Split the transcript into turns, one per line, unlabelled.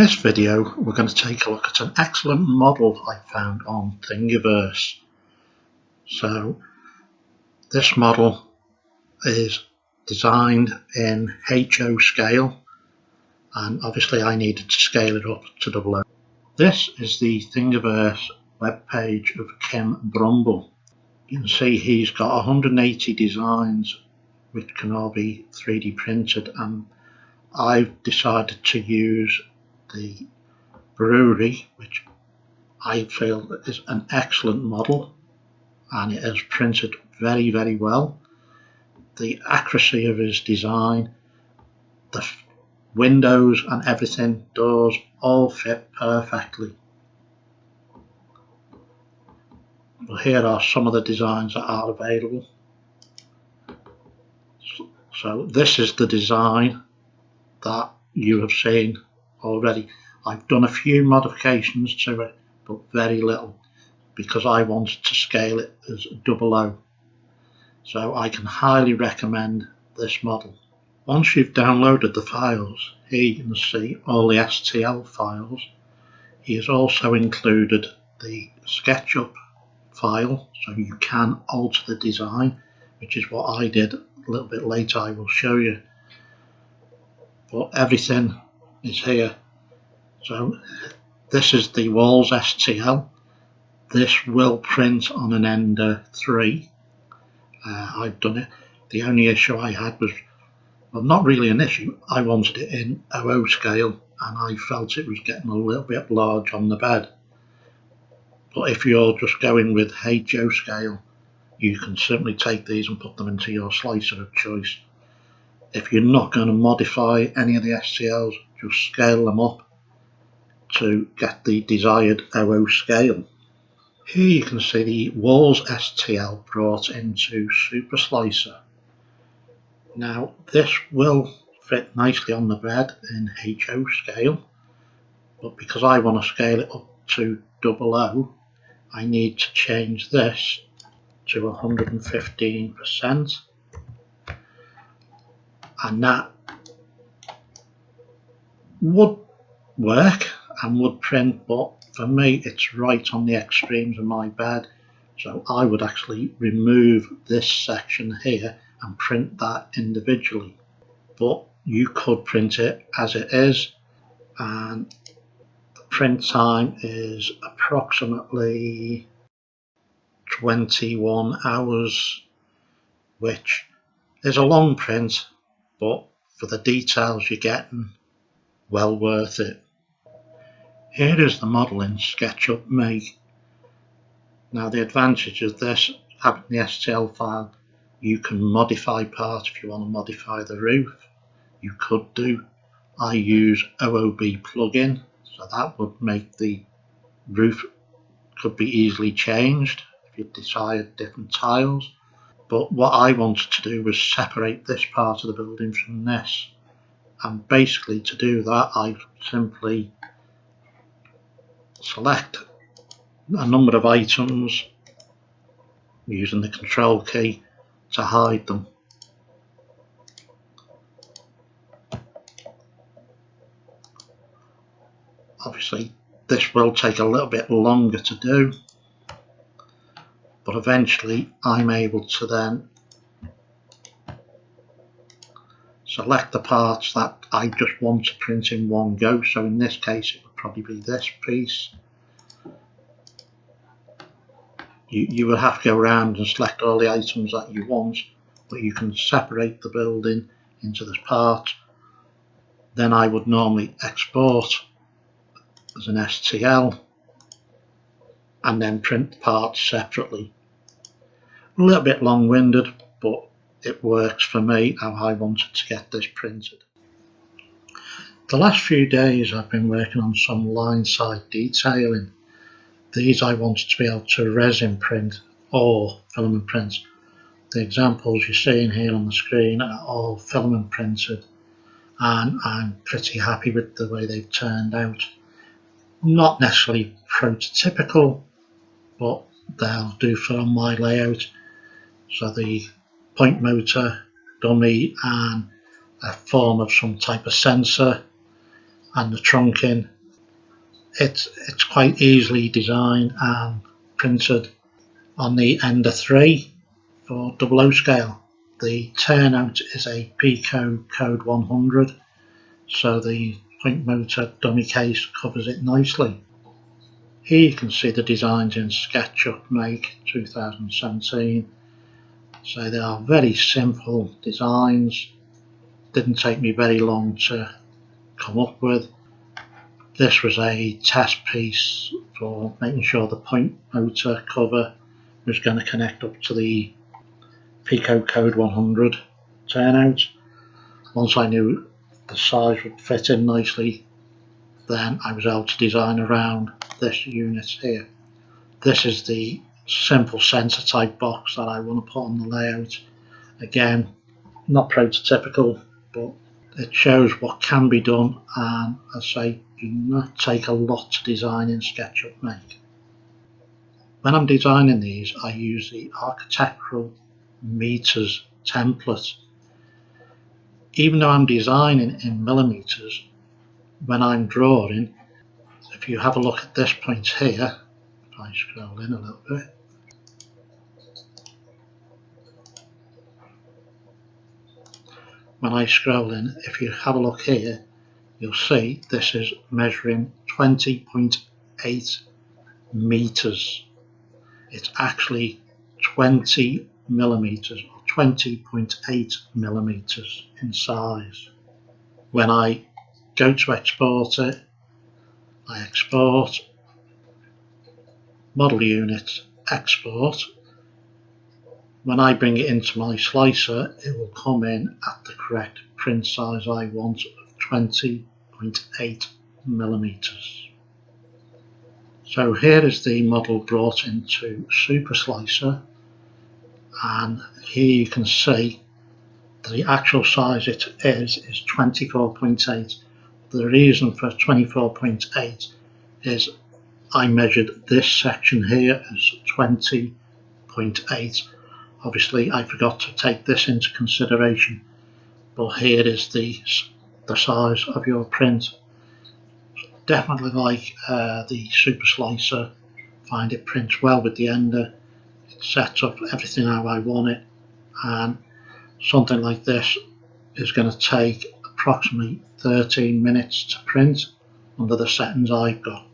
this video we're going to take a look at an excellent model I found on Thingiverse. So this model is designed in HO scale, and obviously I needed to scale it up to 00. This is the Thingiverse webpage of Kim Brumble. You can see he's got 180 designs which can all be 3D printed, and I've decided to use the brewery, which I feel is an excellent model, and it has printed very, very well. The accuracy of his design, the windows and everything, doors, all fit perfectly. Well, here are some of the designs that are available. So this is the design that you have seen already. I've done a few modifications to it, but very little, because I wanted to scale it as 00. So I can highly recommend this model. Once you've downloaded the files, here you can see all the STL files. He has also included the SketchUp file, so you can alter the design, which is what I did a little bit later. I will show you, but everything is here. So this is the walls STL. This will print on an Ender 3. I've done it. The only issue I had was, well, not really an issue, I wanted it in 00 scale and I felt it was getting a little bit large on the bed. But if you're just going with HO scale, you can simply take these and put them into your slicer of choice. If you're not going to modify any of the STLs, just scale them up to get the desired 00 scale. Here you can see the walls STL brought into Super Slicer. Now this will fit nicely on the bed in HO scale, but because I want to scale it up to 00, I need to change this to 115%, and that would work and would print, but for me it's right on the extremes of my bed, so I would actually remove this section here and print that individually. But you could print it as it is, and the print time is approximately 21 hours, which is a long print, but for the details you're getting, well worth it. Here is the model in SketchUp Make. Now the advantage of this, having the STL file, you can modify parts. If you want to modify the roof, you could do. I use OOB plugin, so that would make the roof could be easily changed if you desired different tiles. But what I wanted to do was separate this part of the building from this, and basically to do that I simply select a number of items using the control key to hide them. Obviously this will take a little bit longer to do, but eventually I'm able to then select the parts that I just want to print in one go. So in this case it would probably be this piece. You will have to go around and select all the items that you want, but you can separate the building into this part. Then I would normally export as an STL and then print the parts separately. A little bit long-winded, but it works for me how I wanted to get this printed. The last few days I've been working on some lineside detailing. These I wanted to be able to resin print or filament print. The examples you're seeing here on the screen are all filament printed, and I'm pretty happy with the way they've turned out. Not necessarily prototypical, but they'll do for my layout. So the point motor, dummy, and a form of some type of sensor, and the trunking it's quite easily designed and printed. On the Ender 3 for 00 scale, the turnout is a Pico Code 100, so the point motor dummy case covers it nicely. Here you can see the designs in SketchUp Make 2017. So they are very simple designs, didn't take me very long to come up with. This was a test piece for making sure the point motor cover was going to connect up to the Pico Code 100 turnout. Once I knew the size would fit in nicely, then I was able to design around this unit here. This is the simple sensor type box that I want to put on the layout. Again, not prototypical, but it shows what can be done, and as I say, do not take a lot to design in SketchUp Make. When I'm designing these, I use the architectural meters template. Even though I'm designing in millimeters, when I'm drawing, if you have a look at this point here, if I scroll in a little bit, when I scroll in, if you have a look here, you'll see this is measuring 20.8 meters. It's actually 20 millimeters or 20.8 millimeters in size. When I go to export it, I export, model unit, export. When I bring it into my slicer, it will come in at the correct print size I want of 20.8 millimeters. So here is the model brought into Super Slicer, and here you can see the actual size it is 24.8. The reason for 24.8 is I measured this section here as 20.8. Obviously I forgot to take this into consideration, but here is the size of your print. Definitely like the Super Slicer, find it prints well with the Ender, it sets up everything how I want it, and something like this is going to take approximately 13 minutes to print under the settings I've got.